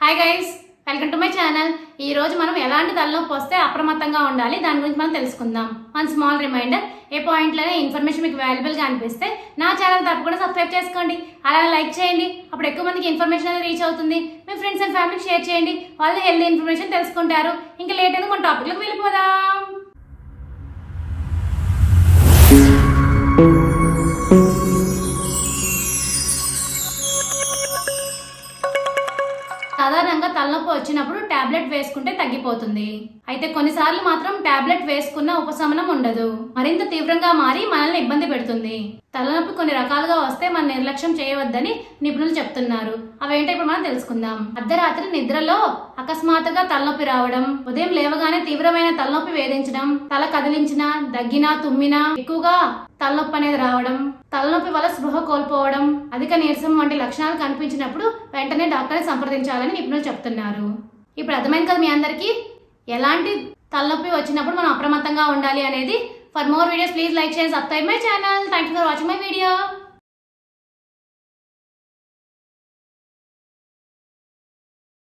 Hi guys, welcome to my channel. ఈ రోజు మనం ఎలాంటి తలనొప్పి వస్తే అప్రమత్తంగా ఉండాలి దాని గురించి మనం తెలుసుకుందాం. వన్ స్మాల్ రిమైండర్, ఏ పాయింట్లోనే ఇన్ఫర్మేషన్ మీకు వాల్యుబుల్గా అనిపిస్తే నా ఛానల్ తప్పకుండా సబ్స్క్రైబ్ చేసుకోండి, అలాగే లైక్ చేయండి. అప్పుడు ఎక్కువ మందికి ఇన్ఫర్మేషన్ అనేది రీచ్ అవుతుంది. మీ ఫ్రెండ్స్ అండ్ ఫ్యామిలీకి షేర్ చేయండి, వాళ్ళు హెల్తీ ఇన్ఫర్మేషన్ తెలుసుకుంటారు. ఇంకా లేట్ ఎందుకు మన టాపిక్లోకి వెళ్ళిపోదాం. సాధారణంగా తలనొప్పి వచ్చినప్పుడు టాబ్లెట్ వేసుకుంటే తగ్గిపోతుంది. అయితే కొన్నిసార్లు మాత్రం టాబ్లెట్ వేసుకున్న ఉపశమనం ఉండదు, మరింత తీవ్రంగా మారి మనల్ని ఇబ్బంది పెడుతుంది. తలనొప్పి కొన్ని రకాలుగా వస్తే మనం నిర్లక్ష్యం చేయవద్దని నిపుణులు చెప్తున్నారు. అవేంటో ఇప్పుడు మనం తెలుసుకుందాం. అర్ధరాత్రి నిద్రలో అకస్మాత్తుగా తలనొప్పి రావడం, ఉదయం లేవగానే తీవ్రమైన తలనొప్పి వేధించడం, తల కదిలించినా, దగ్గినా, తుమ్మినా ఎక్కువగా తలనొప్పి అనేది రావడం, తలనొప్పి వల్ల స్పృహ కోల్పోవడం, అధిక నీరసం వంటి లక్షణాలు కనిపించినప్పుడు వెంటనే డాక్టర్ని సంప్రదించాలని నిపుణులు చెప్తున్నారు. ఇప్పుడు అర్థమైంది కదా మీ అందరికీ ఎలాంటి తలనొప్పి వచ్చినప్పుడు మనం అప్రమత్తంగా ఉండాలి అనేది. For more videos please like, share, subscribe my channel. Thank you for watching my video.